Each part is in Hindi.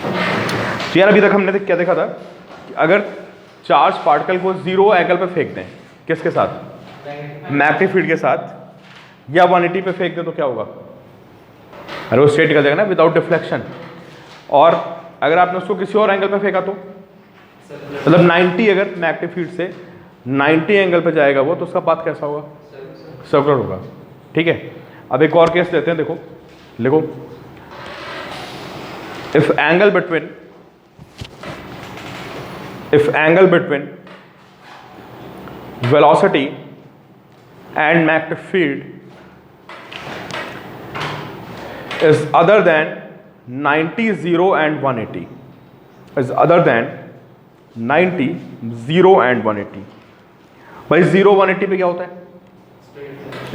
तो यार अभी तक हमने क्या देखा था कि अगर चार्ज पार्टिकल को 0 एंगल पे फेंक दें, किसके साथ, मैग्नेटिक फील्ड के साथ, या 180 पे फेंक दें तो क्या होगा, अरे वो स्ट्रेट निकल जाएगा ना विदाउट डिफ्लेक्शन। और अगर आपने उसको किसी और एंगल पे फेंका तो मतलब 90, अगर मैग्नेटिक फील्ड से 90 एंगल पे जाएगा वो, तो उसका पाथ कैसा होगा, सर्कुलर होगा। ठीक है, अब एक और केस लेते हैं, देखो लिखो, if angle between velocity and magnetic field is other than 90, 0 and 180, is other than 90, 0 and 180। भाई 0 180 पे क्या होता है,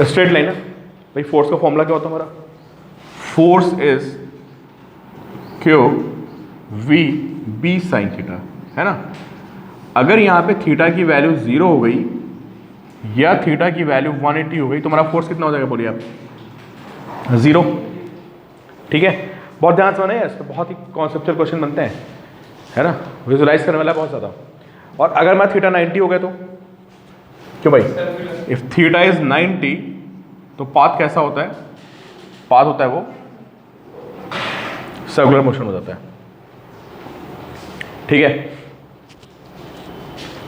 स्ट्रेट लाइन है। भाई फोर्स का फॉर्मूला क्या होता है हमारा, force is Q V B sine theta, है ना। अगर यहाँ पे थीटा की वैल्यू 0 हो गई या थीटा की वैल्यू 180 हो गई तो हमारा फोर्स कितना हो जाएगा, बोलिए आप, 0। ठीक है, बहुत ध्यान से बनाइए, इस पर बहुत ही कॉन्सेप्चुअल क्वेश्चन बनते हैं, है ना, विजुलाइज करने वाला बहुत ज़्यादा। और अगर मैं थीटा 90 हो गया तो क्यों भाई, इफ थीटा इज 90 तो पाथ कैसा होता है, पाथ होता है वो सर्कुलर मोशन हो जाता है। ठीक है,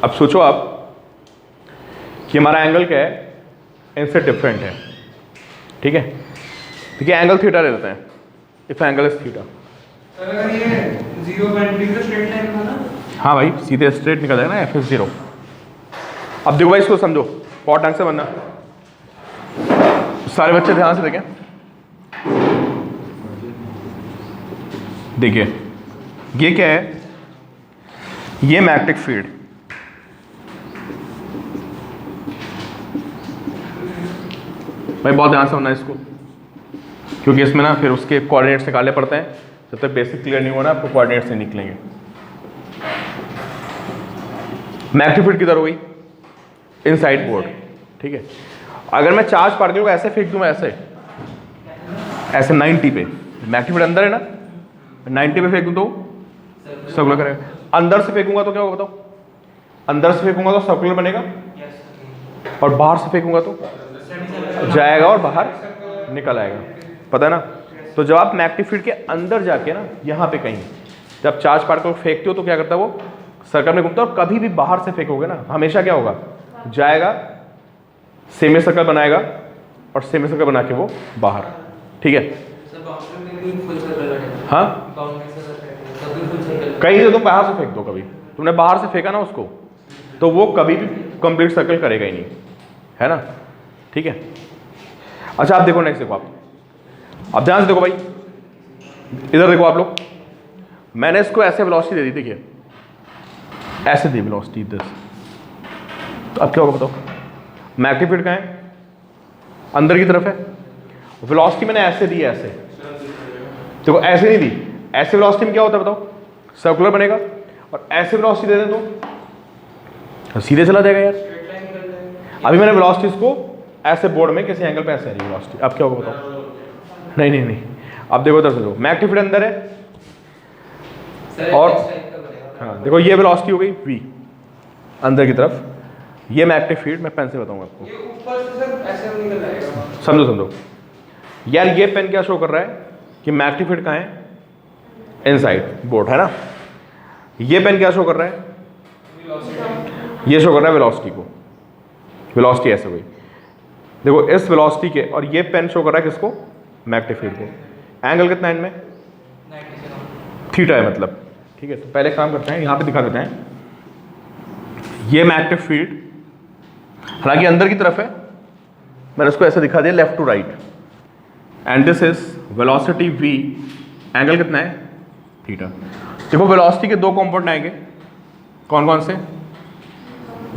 अब सोचो आप कि हमारा एंगल क्या है, इनसे डिफरेंट है। ठीक है, देखिए एंगल थीटा ले लेते हैं, इफ एंगल इज थीटा, अगर ये 0 180 स्ट्रेट लाइन था ना, हाँ भाई सीधे स्ट्रेट निकल जाएगा ना, एफ इज 0। अब देखो भाई इसको समझो, बहुत ढंग से बनना, सारे बच्चे ध्यान से देखें। देखिए ये क्या है, ये मैग्नेटिक फील्ड, भाई बहुत ध्यान से बनना इसको, क्योंकि इसमें ना फिर उसके कोऑर्डिनेट्स निकालने पड़ते हैं, जब तक बेसिक क्लियर नहीं होना आपको कोऑर्डिनेट्स नहीं निकलेंगे। मैग्नेटिक फील्ड किधर हो गई, इनसाइड बोर्ड। ठीक है, अगर मैं चार्ज पार्टिकल को ऐसे फेंक दूं, मैं ऐसे 90 पे, मैग्नेटिक फील्ड अंदर है ना, 90 पे फेंक दूं तो सर्कुलर करेगा। अंदर से फेंकूंगा तो क्या होगा बताओ, अंदर से फेंकूंगा तो सर्कुलर बनेगा, और बाहर से फेंकूंगा तो जाएगा और बाहर निकल आएगा, पता है ना। तो जब आप मैग्नेटिक फील्ड के अंदर जाके ना, यहाँ पे कहीं जब चार्ज पार्टिकल को फेंकते हो तो क्या करता है वो, सर्कल में घूमता है। और कभी भी बाहर से फेंकोगे ना, हमेशा क्या होगा, जाएगा, सेमी सर्कल बनाएगा, और सेमी सर्कल बना के वो बाहर। ठीक है, हाँ कहीं से तुम बाहर से फेंक दो, कभी तुमने बाहर से फेंका ना उसको, तो वो कभी भी कंप्लीट सर्कल करेगा ही नहीं, है ना। ठीक है, अच्छा आप देखो नेक्स्ट, देखो आप ध्यान से देखो भाई, इधर देखो आप लोग, मैंने इसको ऐसे वेलोसिटी दे दी, देखिए ऐसे दी वेलोसिटी दिस, तो अब क्या होगा बताओ, मैग्नेटिक फील्ड कहाँ है, अंदर की तरफ है, वेलोसिटी मैंने ऐसे दी, ऐसे देखो, ऐसे नहीं दी, ऐसे वेलोसिटी में क्या होता है बताओ, सर्कुलर बनेगा, और ऐसे वेलोसिटी दे दें तो सीधे चला जाएगा यार। अभी मैंने वेलोसिटी इसको ऐसे बोर्ड में किसी एंगल पे ऐसे है वेलोसिटी, अब क्या होगा बताओ, नहीं, अब देखो इधर से देखो, मैग्नेटिक फील्ड अंदर है, और हाँ देखो ये वेलोसिटी हो गई v अंदर की तरफ, ये मैग्नेटिक फील्ड, मैं पेन से बताऊंगा आपको, ये ऊपर से सर ऐसे निकल जाएगा। समझो यार, ये पेन क्या शो कर रहा है कि मैग्नेटिक फील्ड कहाँ है, इनसाइड बोर्ड, है ना। ये पेन क्या शो कर रहा है, ये शो कर रहा है वेलोसिटी को, वेलोसिटी ऐसे हुई, देखो इस वेलोसिटी के, और ये पेन शो कर रहा है किसको, मैग्नेटिक फील्ड को। एंगल कितना एंड में, थीटा है मतलब। ठीक है, तो पहले काम करते हैं, यहाँ पे दिखा देते हैं, ये मैग्नेटिक फील्ड हालांकि अंदर की तरफ है, मैंने इसको ऐसे दिखा दिया left to right, and this is velocity v, angle कितना है, थीटा। देखो वेलोसिटी के दो कंपोनेंट आएंगे, कौन कौन से,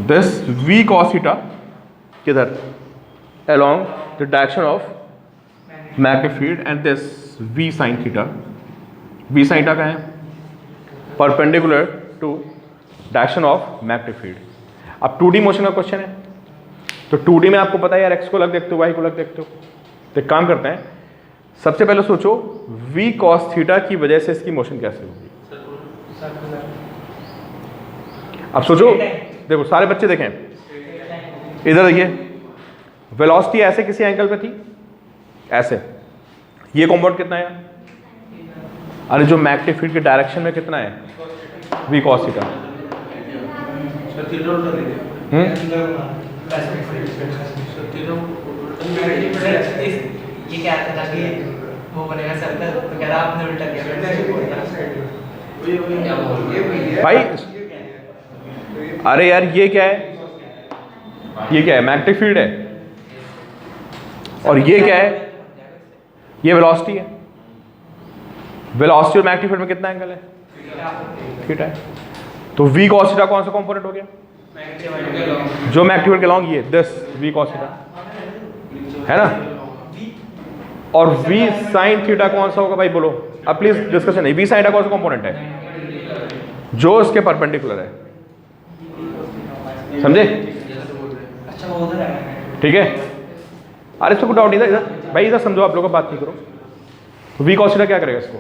दिस v cos थीटा किधर, along the direction of magnetic field, and this v sin theta, v sin theta कहाँ है, perpendicular to direction of magnetic field. अब 2D मोशन का क्वेश्चन है, तो 2D में आपको पता है यार, x को अलग देखते हो, y को अलग देखते हो, तो एक काम करते हैं, सबसे पहले सोचो v cos थीटा की वजह से इसकी मोशन कैसे होगी। अब सोचो, देखो सारे बच्चे देखें, इधर देखिए, वेलोसिटी ऐसे किसी एंगल पे थी, ऐसे, ये कंपाउंड कितना है, अरे जो मैग्नेटिक फील्ड के डायरेक्शन में कितना है, v cos थीटा। ये क्या था कि वो बनेगा सर्कल, तो कह रहा आपने उल्टा किया, भाई अरे यार ये क्या है, ये क्या है, मैग्नेटिक फील्ड है, और ये क्या है, ये वेलोसिटी है। वेलोसिटी और मैग्नेटिक फील्ड में कितना एंगल है, थीटा है। तो v cos थीटा कौन सा कंपोनेंट हो गया, जो मैग्नेटिक फील्ड के लॉन्ग, ये दिस v cos थीटा है ना। और v sin थीटा कौन सा होगा भाई, बोलो अब प्लीज डिस्कशन है। v sin थीटा कौन सा कंपोनेंट है, जो इसके परपेंडिकुलर है, समझे, अच्छा वो उधर है। ठीक है। अरे इसको कोई डाउट नहीं था, इधर भाई इधर समझो, आप लोग बात नहीं करो। तो v cos थीटा क्या करेगा इसको,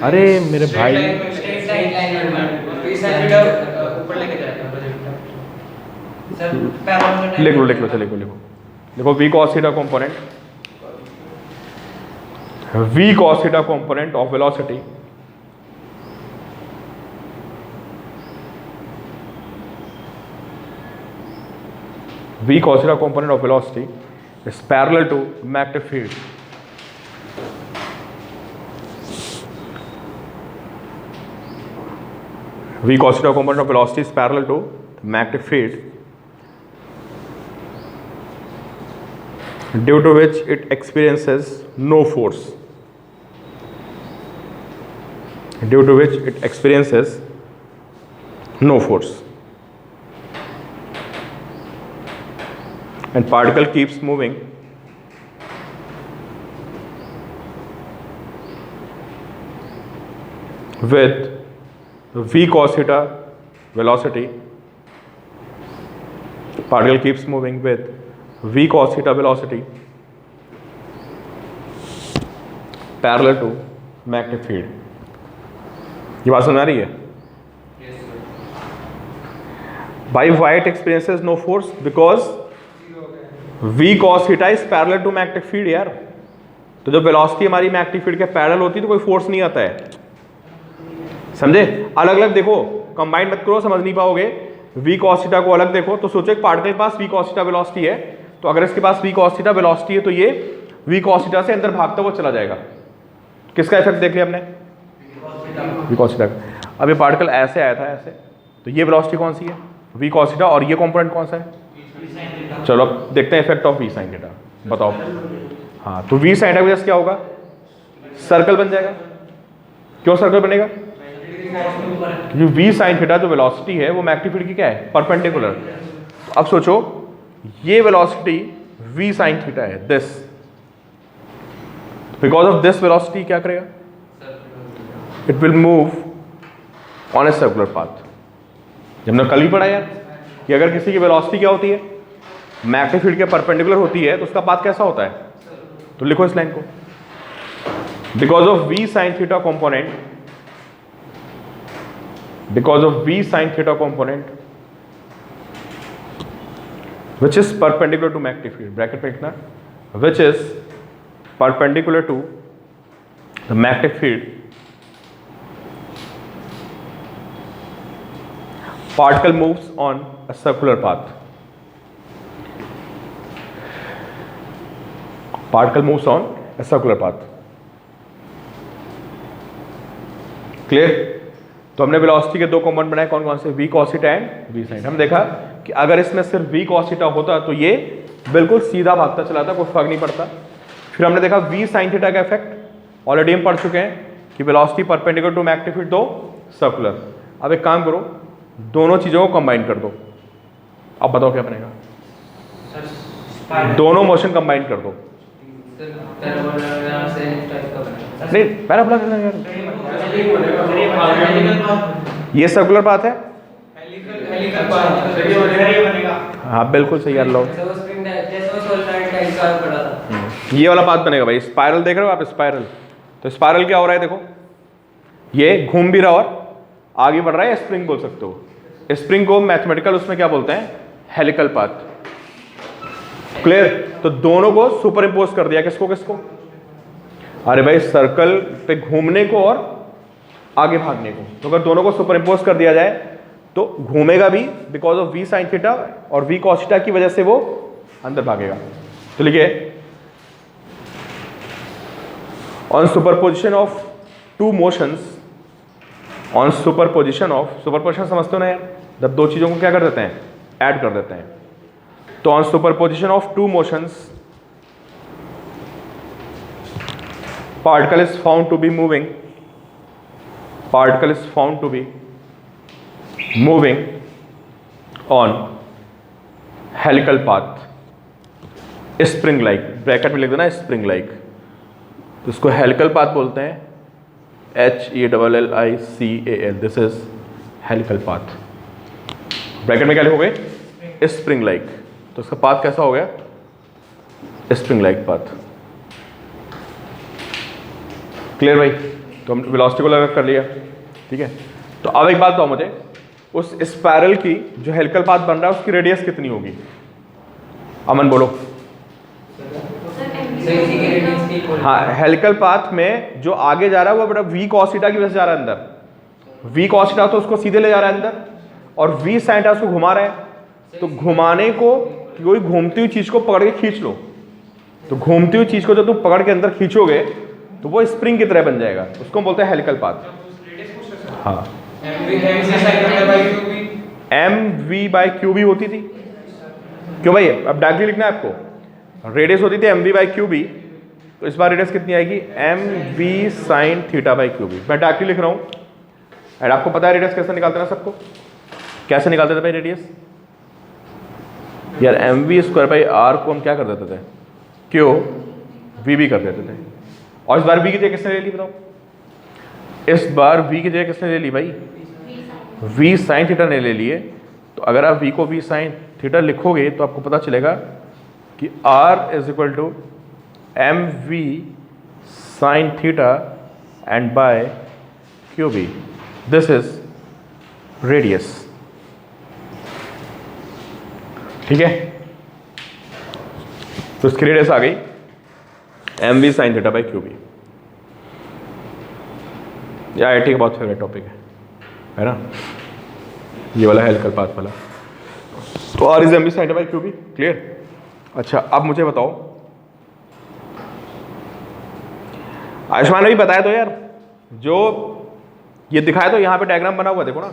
अरे मेरे भाई स्ट्रेट लाइन में sin थीटा ऊपर लेके जाएगा सर, पैरामीटर लिख लो देखो v cos theta component, v cos theta component of velocity v cos theta component of velocity is parallel to magnetic field. v cos theta component of velocity is parallel to magnetic field, due to which it experiences no force. Due to which it experiences no force. And particle keeps moving with v cos theta velocity. Particle keeps moving with v cos theta velocity parallel to magnetic field. ये बात समझ आ रही है भाई। why it experiences no force, because v cos theta is parallel to magnetic field यार। तो जब वेलोसिटी हमारी मैग्नेटिक फील्ड के पैरेलल होती है तो कोई फोर्स नहीं आता है, समझे। अलग अलग देखो, कंबाइन मत करो, समझ नहीं पाओगे। v cos थीटा को अलग देखो, तो सोचो एक पार्टिकल के पास v cos थीटा वेलोसिटी है, तो अगर इसके पास v cos थीटा वेलोसिटी है तो ये v cos थीटा से अंदर भागता हुआ चला जाएगा। किसका इफेक्ट देख लिया हमने, v cos थीटा का। अब ये पार्टिकल ऐसे आया था ऐसे, तो ये वेलोसिटी कौन सी है, v cos थीटा, और ये कंपोनेंट कौन सा है। चलो अब देखते हैं effect of v sin theta, बताओ। हाँ, तो v sin थीटा की वजह से क्या होगा, सर्कल बन जाएगा। क्यों सर्कल बनेगा, क्योंकि v sin थीटा जो वेलोसिटी है वो मैग्नेटिक फील्ड की क्या है, परपेंडिकुलर। अब सोचो ये वेलोसिटी v sin थीटा है, this, because of this velocity क्या करेगा, it will move on a circular path. जब हमने कल ही पढ़ा यार कि अगर किसी की वेलोसिटी क्या होती है, मैग्नेटिक फील्ड के परपेंडिकुलर होती है, तो उसका पाथ कैसा होता है। तो लिखो इस लाइन को, because of v sin theta component, because of v sin theta component which is perpendicular to magnetic field, bracket में लिखना, which is perpendicular to the magnetic field, particle moves on a circular path. Particle moves on a circular path. Clear? तो हमने वेलोसिटी के दो कंपोनेंट बनाए, कौन कौन से, v cos theta and v sin। हम देखा कि अगर इसमें सिर्फ v cos थीटा होता तो ये बिल्कुल सीधा भागता चलाता, कोई फर्क नहीं पड़ता। फिर हमने देखा v sin थीटा का इफेक्ट ऑलरेडी हम पढ़ चुके हैं कि velocity perpendicular to magnetic field, दो सर्कुलर। अब एक काम करो, दोनों चीज़ों को कंबाइन कर दो। अब बताओ क्या बनेगा, दोनों मोशन कंबाइन कर दो। नहीं पैराबोला करना यार, ये सर्कुलर पाथ है। हाँ बिल्कुल सही यार, लो ये वाला पाथ बनेगा भाई, स्पाइरल देख रहे हो आप, स्पाइरल। तो स्पाइरल क्या हो रहा है देखो, ये घूम भी रहा और आगे बढ़ रहा है, स्प्रिंग बोल सकते हो। स्प्रिंग को मैथमेटिकल उसमें क्या बोलते हैं, हेलिकल पाथ। क्लियर। तो दोनों को सुपर इंपोज कर दिया, किसको किसको, अरे भाई सर्कल पे घूमने को और आगे भागने को। तो अगर दोनों को सुपर इंपोज कर दिया जाए तो घूमेगा भी because of V sine theta, और वी कॉस थीटा की वजह से वो अंदर भागेगा। तो लिखिए on superposition of two motions, on superposition of, superposition समझते हो ना यार, जब दो चीजों को क्या कर देते हैं, ऐड कर देते हैं। तो on superposition of two motions particle is found to be moving, particle is found to be moving on helical path, spring like, bracket में लिख देना spring like। तो इसको helical path बोलते हैं, HELLICAL, this is helical path। Bracket में क्या लिखोगे, spring like। तो इसका पाथ कैसा हो गया, spring like path। क्लियर भाई। तो हम वेलोसिटी को लगा कर लिया, ठीक है। तो अब एक बात बताओ मुझे, उस स्पाइरल की जो हेलिकल पाथ बन रहा है उसकी रेडियस कितनी होगी, अमन बोलो। हाँ, हेलिकल पाथ में जो आगे जा रहा है वो बड़ा वी कॉस थीटा की वजह से जा रहा है अंदर। वी कॉस थीटा तो उसको सीधे ले जा रहा है अंदर, और वी साइन थीटा उसको घुमा रहा है। तो घुमाने को, कोई घूमती हुई चीज को पकड़ के खींच लो, तो घूमती हुई चीज को जब तुम पकड़ के अंदर खींचोगे तो वो स्प्रिंग की तरह बन जाएगा, उसको बोलते हैं हेलिकल पाथ। हाँ, M V by Q B होती थी, क्यों भाई, अब डायरेक्टली लिखना है आपको, रेडियस होती थी M V by Q B. तो इस बार रेडियस कितनी आएगी, M V sine theta by Q B. मैं डायरेक्टली लिख रहा हूँ, एंड आपको पता है रेडियस कैसे निकालते ना सबको, कैसे निकालते थे भाई रेडियस यार, M V square by R को हम क्या कर देते थे, क्यों वी बी कर देते थे। और इस बार v की जगह किसने ले ली बताओ, इस बार v की जगह किसने ले ली भाई, v साइन थीटा ने ले लिए। तो अगर आप v को v साइन थीटा लिखोगे तो आपको पता चलेगा कि r is equal to M V sine theta and by Q B, this is radius. ठीक है, तो इसकी रेडियस आ गई M V sine theta by Q B. या आई टी का बहुत फेवरेट टॉपिक है ना, ये वाला हेलिकल पाथ वाला। तो R is M V sine theta by Q B. Clear. अच्छा, अब मुझे बताओ, आयुष्मान ने भी बताया तो यार, जो ये दिखाया तो यहाँ पे डायग्राम बना हुआ देखो ना,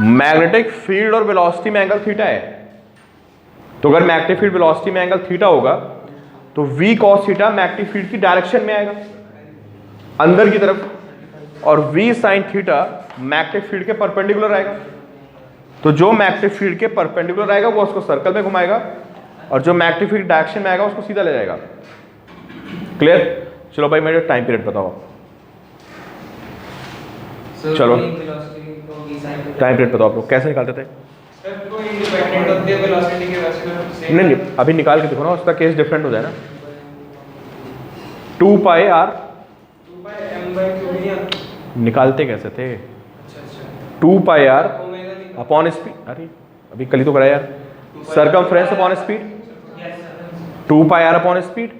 मैग्नेटिक फील्ड और वेलोसिटी में एंगल थीटा है। तो अगर मैग्नेटिक फील्ड वेलोसिटी में एंगल थीटा होगा तो v cos theta magnetic field की डायरेक्शन में आएगा अंदर की तरफ, और v sin theta magnetic field के परपेंडिकुलर आएगा। तो जो मैग्नेटिक फील्ड के परपेंडिकुलर आएगा वो उसको सर्कल में घुमाएगा, और जो मैग्नेटिक फील्ड डायरेक्शन में आएगा उसको सीधा ले जाएगा। क्लियर। चलो भाई मेरे टाइम पीरियड बताओ, चलो टाइम पीरियड बताओ आप लोग कैसे निकालते थे। नहीं, अभी निकाल के देखो ना, उसका केस डिफरेंट हो जाए ना। 2 पाई आर निकालते कैसे थे, 2 पाई आर अपॉन स्पीड, अरे अभी कल ही तो कराया यार, circumference upon speed, 2 pi are upon speed,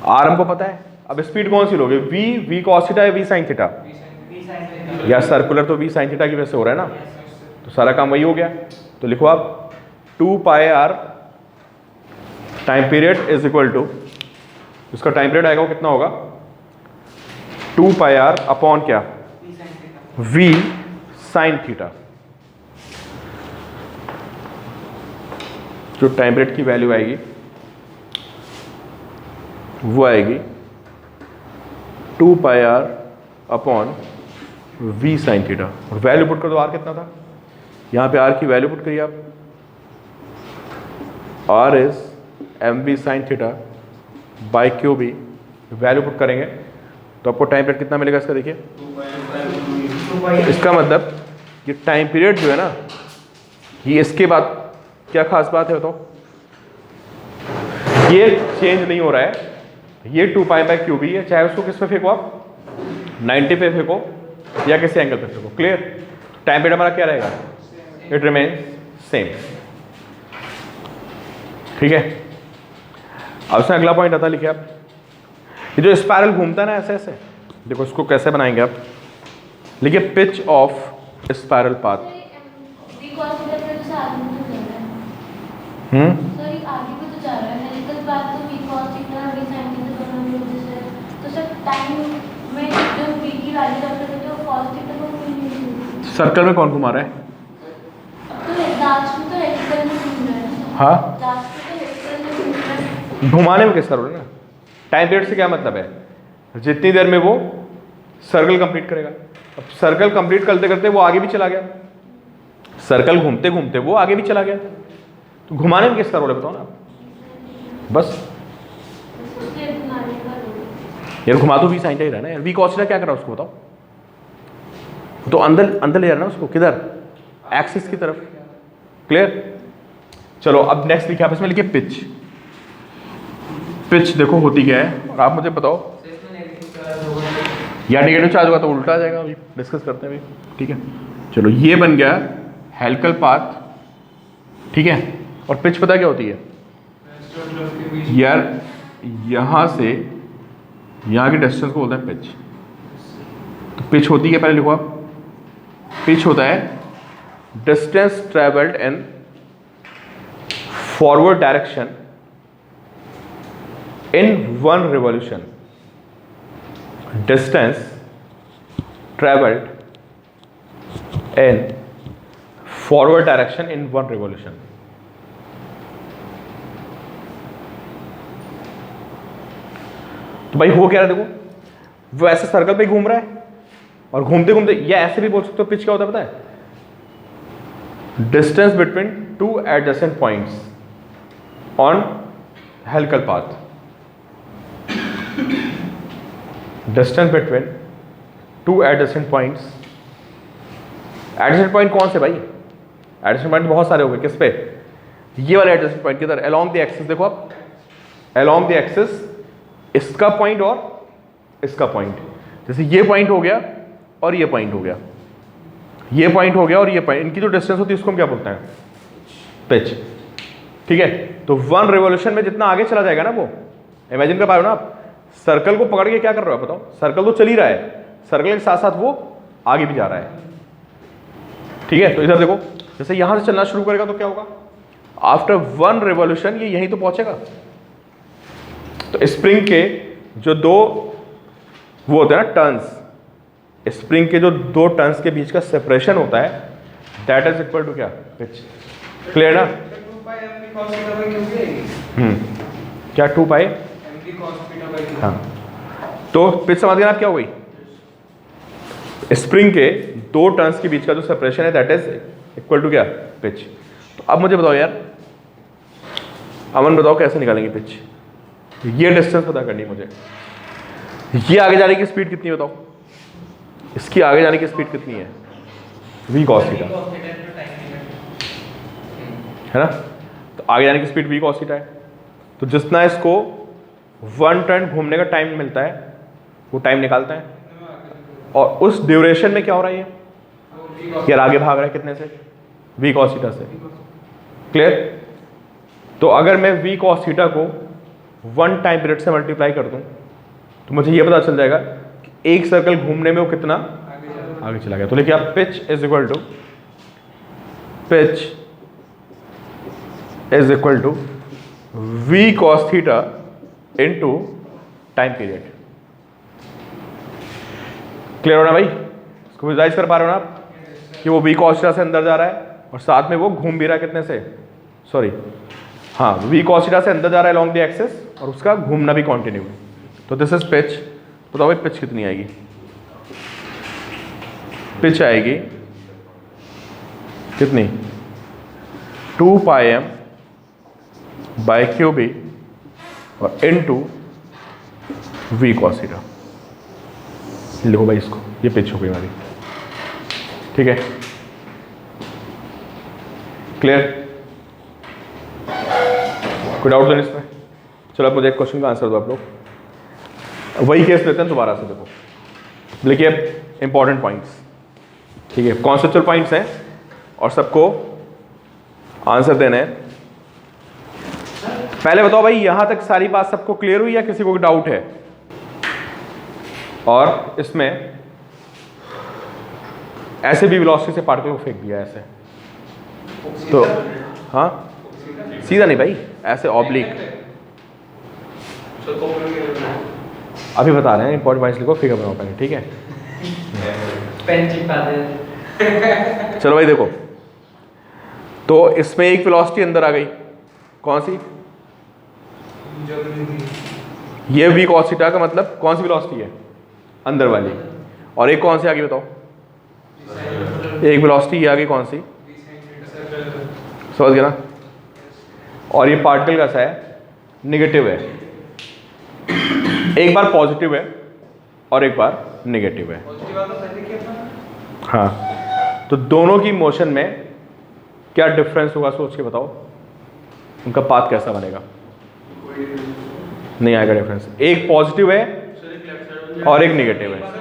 R हमको पता है। अब स्पीड कौन सी लोगे, वी कॉस थीटा या वी साइन थीटा, या सर्कुलर तो वी साइन थीटा की वजह से हो रहा है ना, तो सारा काम वही हो गया। तो लिखो आप 2 pi r time period is equal to, उसका टाइम पीरियड आएगा वो कितना होगा, 2 पाई आर अपॉन क्या, वी साइन थीटा। जो टाइम पीरियड की वैल्यू आएगी वो आएगी 2 pi are upon v sine theta. और वैल्यू पुट कर दो, आर कितना था, यहाँ पे आर की वैल्यू पुट करिए आप, R is M V sine theta by Q B. Value put करेंगे तो आपको टाइम पीरियड कितना मिलेगा इसका, देखिए। इसका मतलब ये टाइम पीरियड जो है ना, ये इसके बाद क्या खास बात है बताओ, ये चेंज नहीं हो रहा है, ये 2 पाई बाय क्यूब ही है, चाहे उसको किस पे फेंको आप, 90 पे फेंको या किसी एंगल पे फेंको। क्लियर? टाइम पीरियड हमारा क्या रहेगा, इट रिमेन्स सेम। ठीक है, अब से अगला पॉइंट आता है, लिखिए आप, ये जो स्पाइरल घूमता है ना ऐसे ऐसे, देखो इसको कैसे बनाएंगे आप, लिखिए pitch of spiral path. Circle में कौन घुमा रहा है? हाँ, घुमाने में किसका रोल है ना, टाइम पीरियड से क्या मतलब है, जितनी देर में वो सर्कल कंप्लीट करेगा। अब सर्कल कंप्लीट करते करते वो आगे भी चला गया, सर्कल घूमते घूमते वो आगे भी चला गया, तो घुमाने में किसका रोल है बताओ ना। बस यार घुमा तो वी साइन ही रहा ना यार, वी कॉस थीटा क्या कर रहा है उसको बताओ, तो अंदर अंदर ले जा रहा ना उसको, किधर, एक्सिस की तरफ। क्लियर? चलो अब नेक्स्ट लिखिए आप इसमें, लिखिए पिच। पिच देखो होती क्या है, और आप मुझे बताओ, या नेगेटिव चार्ज होगा तो उल्टा आ जाएगा, अभी डिस्कस करते हैं अभी। ठीक है, चलो ये बन गया हेलिकल पाथ। ठीक है, और पिच पता क्या होती है यार, यहां से यहां की डिस्टेंस को बोलते हैं पिच। तो पिच होती है, पहले लिखो आप, पिच होता है distance travelled in forward direction in one revolution, distance traveled in forward direction in one revolution। तो भाई हो क्या रहा है, देखो वो ऐसे सर्कल पे घूम रहा है, और घूमते घूमते, या ऐसे भी बोल सकते हो पिच क्या होता है पता है, distance between two adjacent points on helical path. Distance between two adjacent points. Adjacent point कौन से भाई, एडजेसेंट पॉइंट बहुत सारे हो गए, किस पे, ये वाले एडजेसेंट पॉइंट किधर, अलोंग द एक्सिस। देखो आप, अलोंग द एक्सिस इसका पॉइंट और इसका पॉइंट, जैसे ये पॉइंट हो गया और ये पॉइंट हो गया, ये पॉइंट हो गया और ये पॉइंट, इनकी जो डिस्टेंस होती है उसको हम क्या बोलते हैं, पिच। ठीक है, तो वन रिवॉल्यूशन में जितना आगे चला जाएगा ना, वो इमेजिन कर पा रहे हो ना आप, सर्कल को पकड़ के क्या कर रहे हो बताओ, सर्कल तो चल ही रहा है, सर्कल के साथ साथ वो आगे भी जा रहा है। ठीक है, तो इधर देखो, जैसे यहां से चलना शुरू करेगा तो क्या होगा, आफ्टर वन रिवॉल्यूशन ये यहीं तो पहुंचेगा। तो स्प्रिंग के जो दो वो होते हैं ना टर्न्स, स्प्रिंग के जो दो टर्न्स के बीच का सेपरेशन होता है, दैट इज इक्वल टू क्या, पिच। क्लियर ना? क्या 2 पाई, हाँ, तो पिच समझ गए आप क्या हो गई, स्प्रिंग के दो टर्न्स के बीच का जो सेपरेशन है दैट इज इक्वल टू क्या, पिच। तो अब मुझे बताओ यार, अमन बताओ कैसे निकालेंगे पिच, ये डिस्टेंस पता करनी है मुझे, ये आगे जाने की स्पीड कितनी है बताओ, इसकी आगे जाने की स्पीड कितनी है, v cos थीटा है ना, तो आगे जाने की स्पीड v cos थीटा है। तो जितना इसको वन टर्न घूमने का टाइम मिलता है वो टाइम निकालता है, और उस ड्यूरेशन में क्या हो रहा है, ये यार आगे भाग रहा है कितने से, v cos थीटा से। क्लियर? तो अगर मैं v cos थीटा को वन टाइम पीरियड से मल्टीप्लाई कर दूं तो मुझे ये पता चल जाएगा कि एक सर्कल घूमने में वो कितना आगे चला गया। तो लिखिए आप, pitch is equal to, pitch is equal to v cos theta into time period. Clear हो ना भाई? इसको विजुअलाइज कर पा रहे हो ना आप कि वो v cos थीटा से अंदर जा रहा है और साथ में वो घूम भी रहा है कितने से, सॉरी हाँ, v cos थीटा से अंदर जा रहा है along the axis और उसका घूमना भी कंटिन्यू। तो दिस इज पिच। बताओ भाई पिच कितनी आएगी, पिच आएगी कितनी, 2 पाई m बाय क्यू बी और इनटू v cos थीटा। लिखो भाई इसको, ये पिच हो गई हमारी। ठीक है, क्लियर? कोई डाउट नहीं इसमें? चलो अब मुझे एक क्वेश्चन का आंसर दो आप लोग। वही केस लेते हैं दोबारा से, देखो लिखिए इंपॉर्टेंट पॉइंट्स, ठीक है, कॉन्सेप्चुअल पॉइंट्स हैं और सबको आंसर देने हैं। पहले बताओ भाई, यहां तक सारी बात सबको क्लियर हुई या किसी को डाउट है? और इसमें ऐसे भी वेलोसिटी से पार्टिकल को फेंक दिया ऐसे, तो हाँ सीधा नहीं भाई, ऐसे ऑब्लिक। अभी बता रहे हैं, इंपॉर्टेंट पॉइंट्स लिखो फिगर बनाओ पहले, ठीक है। पेन चिपका दे। चलो भाई देखो, तो इसमें एक वेलोसिटी अंदर आ गई, कौन सी? ये v cos थीटा का मतलब कौन सी वेलोसिटी है? अंदर वाली। और एक कौन सी आ गई बताओ? एक वेलोसिटी ये आ गई, कौन सी? समझ गया ना? और ये पार्टिकल कैसा है? निगेटिव है। एक बार पॉजिटिव है और एक बार निगेटिव है। हाँ, तो दोनों की मोशन में क्या डिफरेंस होगा सोच के बताओ, उनका पाथ कैसा बनेगा? नहीं आएगा डिफरेंस। एक पॉजिटिव है और एक निगेटिव है। उल्टा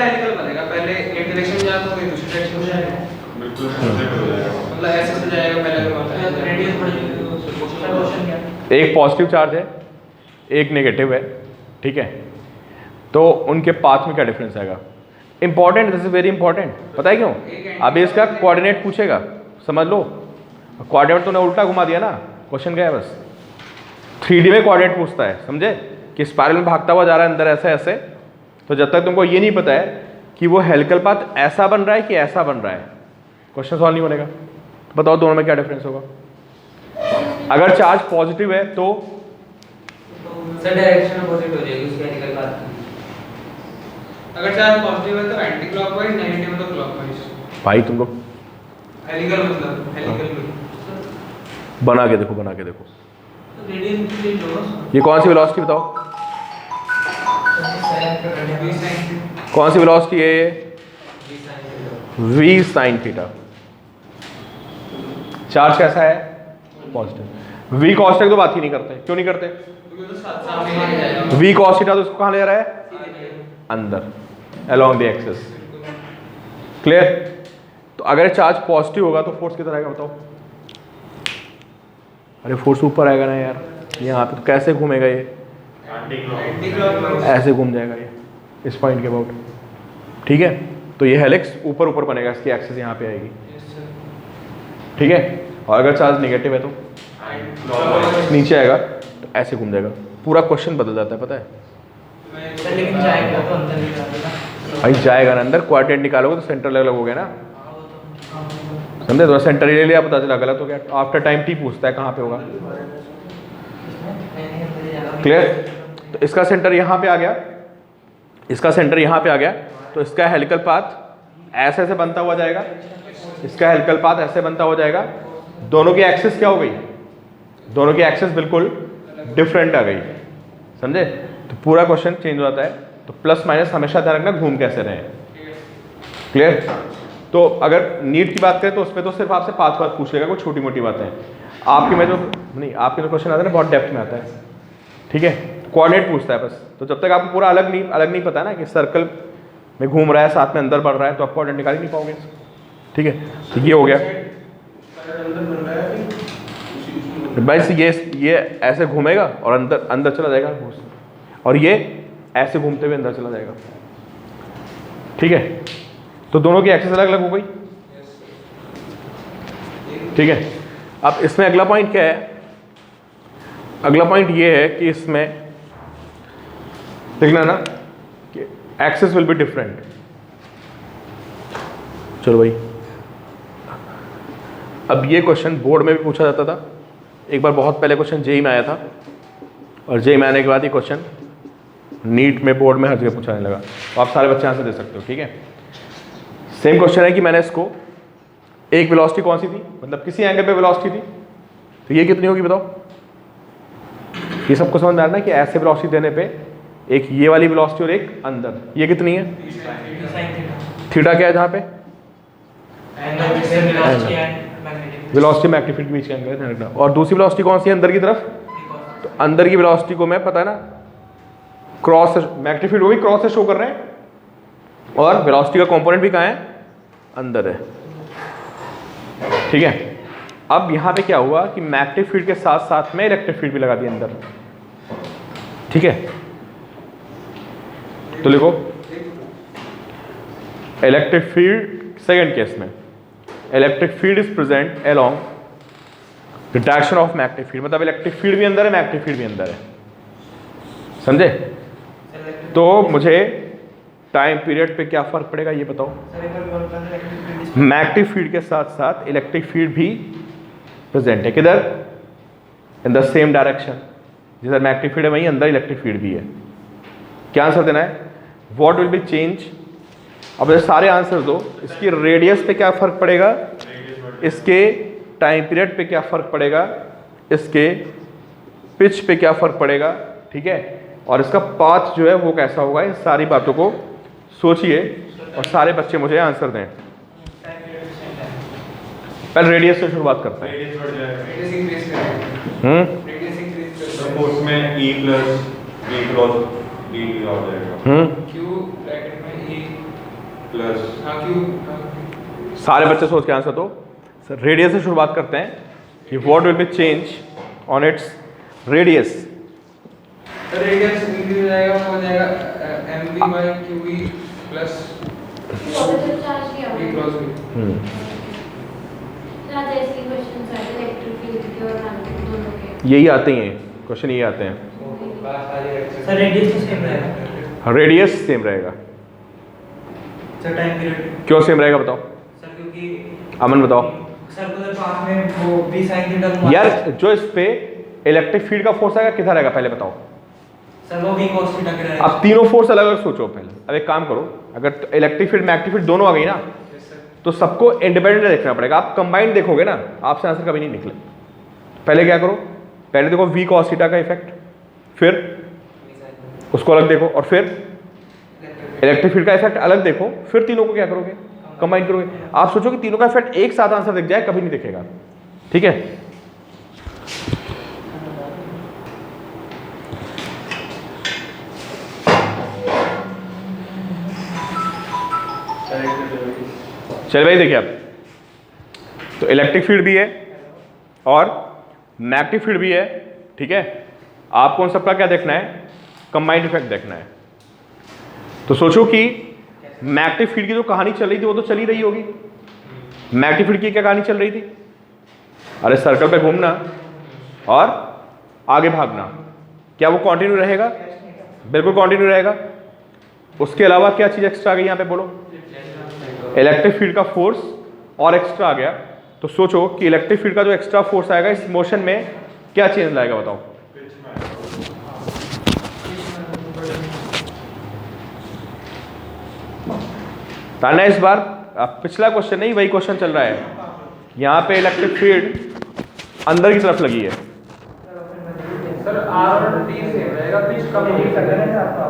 हेलिकल बनेगा, पहले एक डायरेक्शन में जाता है दूसरी डायरेक्शन में जाएगा, मतलब ऐसे से जाएगा पहले रेडियस बढ़ेगी। एक पॉजिटिव चार्ज है, एक नेगेटिव है, ठीक है, तो उनके पाथ में क्या डिफरेंस आएगा? Important, this is very important. पता है क्यों? अभी इसका कोऑर्डिनेट पूछेगा, समझ लो। कोऑर्डिनेट तूने उल्टा घुमा दिया ना, क्वेश्चन क्या है बस 3D में कोऑर्डिनेट पूछता है, समझे, कि स्पाइरल में भागता हुआ जा रहा है अंदर ऐसे ऐसे, तो जब तक तुमको ये नहीं पता है कि वो हेलिकल पाथ ऐसा बन रहा है कि ऐसा बन रहा है, क्वेश्चन सॉल्व नहीं बनेगा। तो बताओ दोनों में क्या डिफरेंस होगा? अगर चार्ज पॉजिटिव है तो सर डायरेक्शन अपोजिट हो जाएगी उसके हेलिकल पाथ की। अगर चार्ज पॉजिटिव है तो एंटी क्लॉकवाइज, नेगेटिव है तो क्लॉकवाइज। भाई तुम लोग हेलिकल मतलब हेलिकल में बना के देखो, बना के देखो। रेडियन की दोनों ये कौन सी वेलोसिटी बताओ? कौन सी वेलोसिटी है ये? v sin theta. चार्ज कैसा है? पॉजिटिव। v cos थीटा तो बात ही नहीं करते, क्यों नहीं करते? v cos थीटा तो इसको कहां ले रहा है? अंदर, along the axis। क्लियर? तो अगर चार्ज पॉजिटिव होगा तो फोर्स किधर आएगा बताओ? अरे फोर्स ऊपर आएगा ना यार, यहाँ पे तो कैसे घूमेगा ये? ऐसे घूम जाएगा ये इस पॉइंट के अबाउट, ठीक है। तो ये हेलिक्स ऊपर ऊपर बनेगा, इसकी एक्सिस यहाँ पे आएगी, ठीक है। और अगर चार्ज नेगेटिव है तो नीचे आएगा, तो ऐसे घूम जाएगा। पूरा क्वेश्चन बदल जाता है, पता है? लेकिन जाएगा तो अंदर नहीं जाएगा भाई, जाएगा ना अंदर, क्वाड्रेंट निकालोगे तो सेंटर अलग हो गया ना, समझे? तो सेंटर ले लिया, पता चला गलत हो गया। आफ्टर टाइम टी पूछता है कहाँ पे होगा। क्लियर? तो इसका सेंटर यहाँ पे आ गया, इसका सेंटर यहाँ पे आ गया, तो इसका हेलिकल पाथ ऐसे ऐसे बनता हुआ जाएगा, इसका हेलिकल पाथ ऐसे बनता हुआ जाएगा। दोनों की एक्सिस क्या हो गई? दोनों की एक्सिस बिल्कुल डिफरेंट आ गई, समझे? तो पूरा क्वेश्चन चेंज हो जाता है। तो प्लस माइनस हमेशा ध्यान रखना, घूम कैसे रहे। क्लियर? तो अगर नीट की बात करें तो उसमें तो सिर्फ आपसे पाथ पाथ पूछ लेगा, कोई छोटी मोटी बातें। आपके में जो नहीं, आपके जो क्वेश्चन आता है ना बहुत डेप्थ में आता है, ठीक है। कोऑर्डिनेट पूछता है बस, तो जब तक आपको पूरा अलग नहीं पता ना कि सर्कल में घूम रहा है साथ में अंदर बढ़ रहा है, तो आप कोऑर्डिनेट निकाल ही नहीं पाओगे, ठीक है। तो ये हो गया बस, ये ऐसे घूमेगा और अंदर चला जाएगा, और ये ऐसे घूमते हुए अंदर चला जाएगा, ठीक है। तो दोनों की एक्सिस अलग अलग हो गई, ठीक है। अब इसमें अगला पॉइंट क्या है? अगला पॉइंट ये है कि इसमें देखना ना कि एक्सिस विल बी डिफरेंट। चलो भाई, अब ये क्वेश्चन बोर्ड में भी पूछा जाता था, एक बार बहुत पहले क्वेश्चन जेई में आया था, और जेई में आने के बाद ये क्वेश्चन नीट में बोर्ड में हर जगह पूछाने लगा। तो आप सारे बच्चे यहाँ से दे सकते हो, ठीक है। सेम क्वेश्चन है कि मैंने इसको एक वेलोसिटी कौन सी थी, मतलब किसी एंगल पे वेलोसिटी थी, तो ये कितनी होगी बताओ? ये सबको समझ में आ रहा है कि ऐसे वेलोसिटी देने पे एक ये वाली वेलोसिटी और एक अंदर, ये कितनी है? थीटा क्या है जहाँ पे? वेलोसिटी मैग्नीट्यूड के बीच का एंगल है। और दूसरी वेलोसिटी कौन सी है अंदर की तरफ? तो अंदर की वेलोसिटी को मैं पता है ना क्रॉस से, मैग्नेटिक फील्ड को भी क्रॉस से शो कर रहे हैं और वेलोसिटी का कंपोनेंट भी कहाँ है, अंदर है। ठीक है, अब यहां पे क्या हुआ कि मैग्नेटिक फील्ड के साथ साथ में इलेक्ट्रिक फील्ड भी लगा दिया अंदर। ठीक है, तो लिखो इलेक्ट्रिक फील्ड, सेकंड केस में electric field is present along the direction of magnetic field, मतलब इलेक्ट्रिक फील्ड भी अंदर है, मैग्नेटिक फील्ड भी अंदर है। समझे? तो मुझे टाइम पीरियड पे क्या फर्क पड़ेगा ये बताओ। मैग्नेटिक फील्ड के साथ साथ इलेक्ट्रिक फील्ड भी प्रेजेंट है, किधर, इन द सेम डायरेक्शन। जिधर मैग्नेटिक फील्ड है वहीं अंदर इलेक्ट्रिक फील्ड भी है। क्या आंसर देना है, व्हाट विल बी चेंज। अब ये सारे आंसर दो, इसकी रेडियस पे क्या फर्क पड़ेगा, इसके टाइम पीरियड पे क्या फर्क पड़ेगा, इसके पिच पे क्या फर्क पड़ेगा। ठीक है, और इसका पाथ जो है वो कैसा होगा, इन सारी बातों को सोचिए और सारे बच्चे मुझे आंसर दें। पहले रेडियस से शुरुआत करते हैं। फोर्स में E plus V cross D आ जाएगा। Q ब्रैकेट में E प्लस हाँ Q सारे बच्चे सोच के आंसर दो। सर रेडियस से शुरुआत करते हैं कि what will be change on its radius. Radius increase हो जाएगा, वो हो जाएगा mv by qe plus positive charge किया v क्रॉस v। ना जैसे क्वेश्चन है इलेक्ट्रिक फील्ड के और मैग्नेटिक दोनों के, यही आते हैं क्वेश्चन, यही आते हैं। सर रेडियस तो सेम रहेगा रेडियस सेम रहेगा, सर। टाइम पीरियड क्यों सेम रहेगा बताओ, सर क्योंकि अमन बताओ। सर्कुलर पाथ में वो v sin थीटा घुमा यार जो इस पे इलेक्ट्रिक फील्ड का फोर्स आएगा किधर आएगा पहले बताओ। सर वो v cos थीटा के रहेगा। अब तीनों फोर्स अलग अलग सोचो पहले। अब एक काम करो, अगर इलेक्ट्रिक फील्ड मैग्नेटिक फील्ड दोनों आ गई ना, तो सबको इंडिपेंडेंट देखना पड़ेगा। आप कंबाइंड देखोगे ना, आपसे आंसर कभी नहीं निकले। पहले क्या करो, पहले देखो v cos थीटा का इफेक्ट, फिर उसको अलग देखो, और फिर इलेक्ट्रिक फील्ड का इफेक्ट अलग देखो, फिर तीनों को क्या करोगे, कंबाइन करोगे। आप सोचो कि तीनों का इफेक्ट एक साथ आंसर दिख जाए, कभी नहीं दिखेगा। ठीक है, चल भाई देखिए, अब तो इलेक्ट्रिक फील्ड भी है और मैग्नेटिक फील्ड भी है। ठीक है, आपको उन सबका क्या देखना है, कंबाइंड इफेक्ट देखना है। तो सोचो कि मैग्नेटिक फील्ड की जो कहानी चल रही थी वो तो चली रही होगी। मैग्नेटिक फील्ड की क्या कहानी चल रही थी, अरे सर्कल पे घूमना और आगे भागना। क्या वो कंटिन्यू रहेगा, बिल्कुल कंटिन्यू रहेगा। उसके अलावा क्या चीज एक्स्ट्रा आ गई यहाँ पे बोलो, इलेक्ट्रिक फील्ड का फोर्स और एक्स्ट्रा आ गया। तो सोचो कि इलेक्ट्रिक फील्ड का जो एक्स्ट्रा फोर्स आएगा इस मोशन में क्या चेंज लाएगा बताओ। ताना इस बार पिछला क्वेश्चन नहीं, वही क्वेश्चन चल रहा है। यहाँ पे इलेक्ट्रिक फील्ड अंदर की तरफ लगी है। सर r और t सेम रहेगा, पिच कम नहीं सकता है आपका,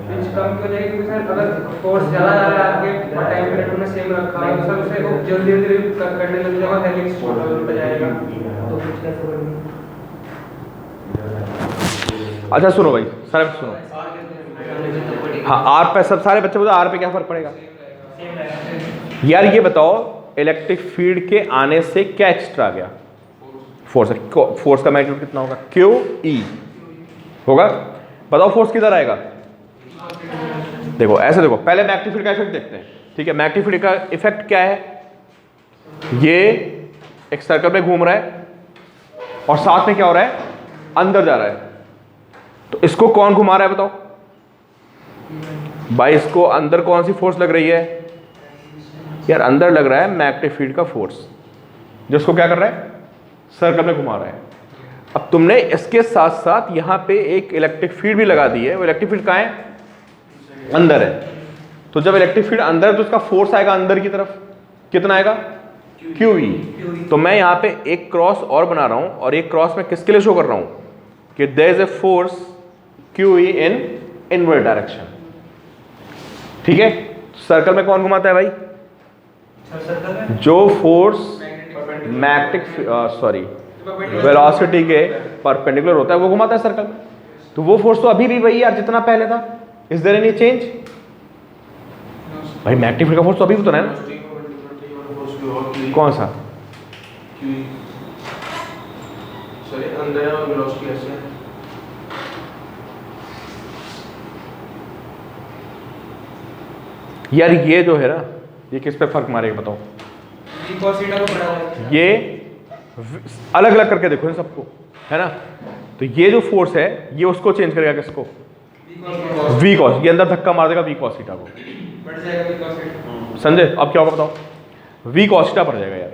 पिच कम क्यों जाएगी, क्योंकि सर अगर फोर्स ज्यादा जा रहा है आपके और टाइम पीरियड में सेम रखा है तो सर उसे जल्दी जल्दी करने लग जाएगा, हेलिक्स हो जाएगा। तो पिच कैसे बढ़ेगी। अच्छा सुनो भाई, सारे सुनो। हाँ आर पे, सब सारे बच्चे बताओ आर पे क्या फर्क पड़ेगा। यार ये बताओ इलेक्ट्रिक फील्ड के आने से क्या एक्स्ट्रा आ गया, फोर्स। फोर्स का मैग्नीट्यूड कितना होगा, क्यू ई होगा। बताओ फोर्स किधर आएगा। देखो ऐसे देखो, पहले मैग्नेटिक फील्ड का इफेक्ट देखते हैं। ठीक है, मैग्नेटिक फील्ड का इफेक्ट क्या है, ये एक सर्कल में घूम रहा है और साथ में क्या हो रहा है, अंदर जा रहा है। तो इसको कौन घुमा रहा है बताओ भाई, इसको अंदर कौन सी फोर्स लग रही है यार, अंदर लग रहा है मैग्नेटिक फील्ड का फोर्स, जो इसको क्या कर रहा है, सर्कल में घुमा रहा है। अब तुमने इसके साथ साथ यहां पे एक इलेक्ट्रिक फील्ड भी लगा दी है। वो इलेक्ट्रिक फील्ड कहां है, अंदर है। तो जब इलेक्ट्रिक फील्ड अंदर है तो उसका फोर्स आएगा अंदर की तरफ, कितना आएगा, QE। तो मैं यहां पे एक क्रॉस और बना रहा हूं, और एक क्रॉस में किसके लिए शो कर रहा हूं कि there is a force QE इन इनवर्ड डायरेक्शन। ठीक है, सर्कल में कौन घुमाता है भाई, जो फोर्स मैग्नेटिक वेलोसिटी के परपेंडिकुलर होता है वो घुमाता है सर्कल में। तो वो फोर्स तो अभी भी वही यार जितना पहले था। Is there any change? भाई मैग्नेटिक फील्ड का फोर्स तो अभी भी तो है ना। कौन सा? यार ये जो है ना, ये किस पे फर्क मारेगा बताओ? V cos थीटा को बढ़ा रहा है। ये अलग अलग करके देखो इन सबको, है ना। तो ये जो फोर्स है ये उसको चेंज करेगा, किसको? V cos। ये अंदर धक्का मार देगा V cos थीटा को, बढ़ जाएगा V cos थीटा। समझे? अब क्या होगा बताओ? V cos थीटा पड़ जाएगा यार।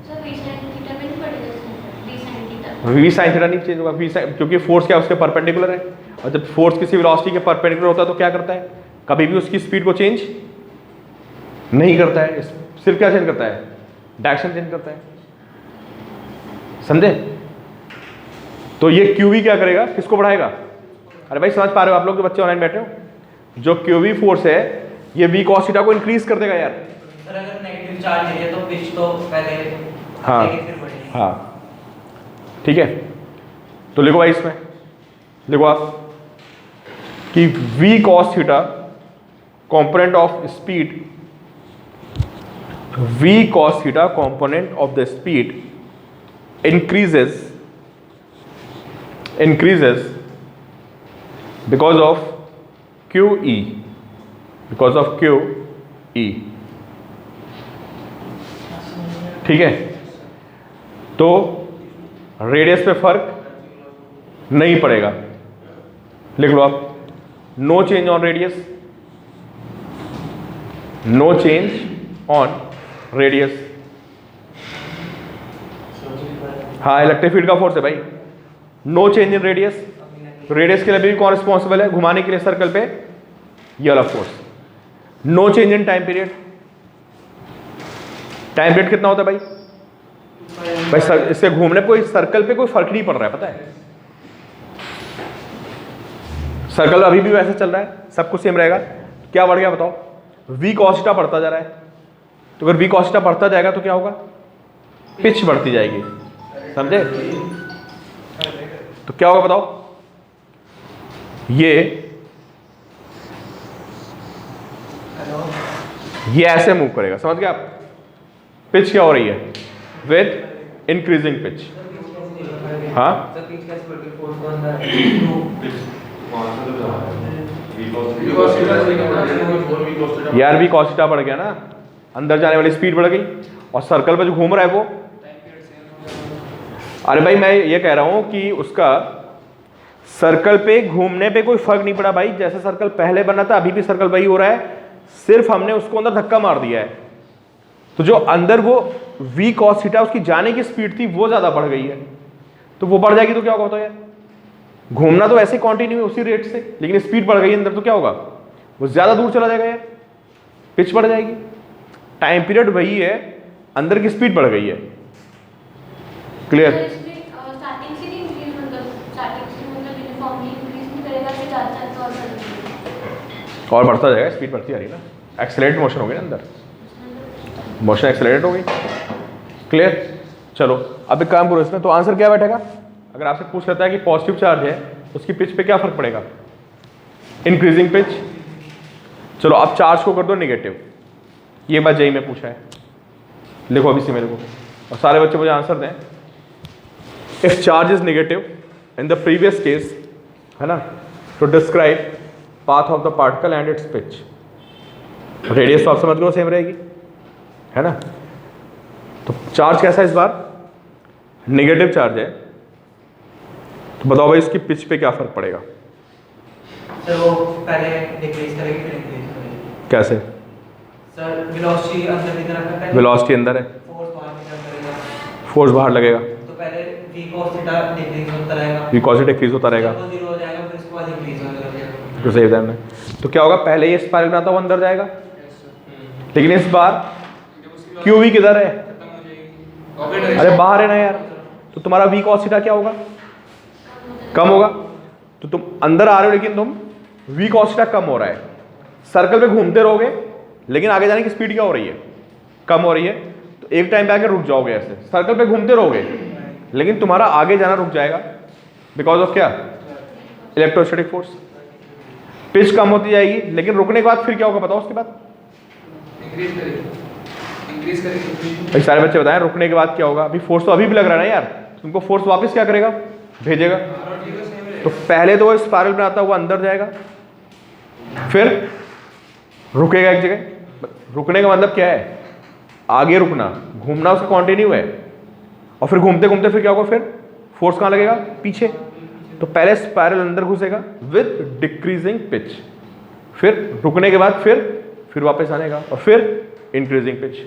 सर v sin थीटा में नहीं पड़ेगा इसमें, v sin theta. V sin theta नहीं चेंज होगा, V sin, क्योंकि फोर्स क्या है उसके परपेंडिकुलर है। और जब फोर्स किसी वेलोसिटी के परपेंडिकुलर होता है तो क्या करता है? कभी भी उसकी स्पीड को चेंज नहीं करता है, सिर्फ क्या चेंज करता है? डायरेक्शन चेंज करता है, समझे? तो ये QV क्या करेगा? किसको बढ़ाएगा? अरे भाई समझ पा रहे हो आप लोग जो बच्चे ऑनलाइन बैठे हो? जो QV फोर्स है ये V cos थीटा को इंक्रीज कर देगा यार। सर अगर नेगेटिव चार्ज है तो पिच तो पहले हाँ फिर बढ़ेगी। हाँ ठीक है। तो लिखो भाई इसमें, लिखो आप कि V cos theta component of speed, V cos theta component of the speed increases because of QE, because of QE, ठीक है। तो रेडियस पे फर्क नहीं पड़ेगा, लिख लो आप, no change on radius, no change on radius. हाँ इलेक्ट्रिक फील्ड का फोर्स है भाई, नो चेंज इन रेडियस। तो रेडियस के लिए भी कौन रिस्पॉन्सिबल है घुमाने के लिए सर्कल पे? ये वाला force. No change in time period. Time period कितना होता है भाई? इसके घूमने पे कोई सर्कल पे कोई फर्क नहीं पड़ रहा है, पता है? सर्कल अभी भी वैसे चल रहा है, सब कुछ सेम रहेगा। क्या बढ़ गया बताओ? V cos थीटा बढ़ता जा रहा है। तो अगर V cos थीटा बढ़ता जाएगा तो क्या होगा? पिच बढ़ती जाएगी, समझे? तो क्या होगा बताओ? ये ऐसे मूव करेगा, समझ गए आप? पिच क्या हो रही है? With increasing pitch. हाँ सर पिच कैसे बढ़ती है? फोर्स को अंदर यार V cos थीटा बढ़ गया ना, अंदर जाने वाली स्पीड बढ़ गई और सर्कल पे जो घूम रहा है वो। अरे भाई मैं ये कह रहा हूं कि उसका सर्कल पे घूमने पे कोई फर्क नहीं पड़ा भाई। जैसे सर्कल पहले बना था अभी भी सर्कल वही हो रहा है, सिर्फ हमने उसको अंदर धक्का मार दिया है। तो जो अंदर वो V cos थीटा उसकी जाने की स्पीड थी वो ज्यादा बढ़ गई है, तो वो बढ़ जाएगी तो क्या होगा बताओ यार? घूमना तो ऐसे कंटिन्यू है उसी रेट से, लेकिन स्पीड बढ़ गई अंदर, तो क्या होगा? वो ज्यादा दूर चला जाएगा यार, पिच बढ़ जाएगी। टाइम पीरियड वही है, अंदर की स्पीड बढ़ गई है। क्लियर? स्टार्टिंग से नहीं इंक्रीज, मतलब स्टार्टिंग से मतलब यूनिफॉर्मली इंक्रीज नहीं करेगा, फिर जाता तो और बढ़ता जाएगा, स्पीड बढ़ती जा रही है ना, एक्सेलरेट मोशन हो गई ना, अंदर मोशन एक्सेलरेट हो गई। क्लियर? चलो अब एक काम करो इसमें, तो आंसर क्या बैठेगा? अगर आपसे पूछ लेता है कि पॉजिटिव चार्ज है उसकी पिच पे क्या फर्क पड़ेगा? Increasing pitch. चलो अब चार्ज को कर दो नेगेटिव, ये बात जेईई में पूछा है, लिखो अभी से मेरे को, और सारे बच्चे मुझे आंसर दें। If charge is negative in the previous case, है ना, to describe path of the particle and its pitch. Radius तो आप समझ लो सेम रहेगी, है ना। तो चार्ज कैसा है इस बार? नेगेटिव चार्ज है, तो बताओ भाई इसकी पिच पे क्या फर्क पड़ेगा? सर वो पहले डिक्रीज करेगी फिर इंक्रीज करेगी। कैसे? सर वेलोसिटी अंदर की तरफ है, पहले वेलोसिटी अंदर है, फोर्स बाहर की तरफ करेगा, फोर्स बाहर लगेगा, तो पहले V cos थीटा डिक्रीज होता रहेगा, V cos थीटा इंक्रीज होता रहेगा। जब वो 0 हो जाएगा फिर उसके बाद इंक्रीज होने लगेगा। तो सही ध्यान में, तो क्या होगा? पहले ये स्पाइरल बनाता वो अंदर जाएगा, लेकिन इस बार QV किधर है? अरे बाहर है ना यार, तो तुम्हारा V cos थीटा क्या होगा? कम होगा। तो तुम अंदर आ रहे हो लेकिन तुम V cos थीटा कम हो रहा है, सर्कल पे घूमते रहोगे लेकिन आगे जाने की स्पीड क्या हो रही है? कम हो रही है। तो एक टाइम पे आके रुक जाओगे, ऐसे सर्कल पे घूमते रहोगे लेकिन तुम्हारा आगे जाना रुक जाएगा, बिकॉज ऑफ क्या? Electrostatic force. पिच कम होती जाएगी, लेकिन रुकने के बाद फिर क्या होगा बताओ उसके बाद? इंक्रीज करेगी। भाई सारे बच्चे बताएं रुकने के बाद क्या होगा? अभी फोर्स तो अभी भी लग रहा है ना यार, तुमको फोर्स वापस क्या करेगा? भेजेगा। तो पहले तो वो स्पाइरल बनाता हुआ अंदर जाएगा, फिर रुकेगा एक जगह। रुकने का मतलब क्या है? आगे रुकना, घूमना उसका कॉन्टिन्यू है, और फिर घूमते घूमते फिर क्या होगा? फिर फोर्स कहाँ लगेगा? पीछे। तो पहले स्पाइरल अंदर घुसेगा विद डिक्रीजिंग पिच, फिर रुकने के बाद फिर वापस आने का, और फिर इंक्रीजिंग पिच,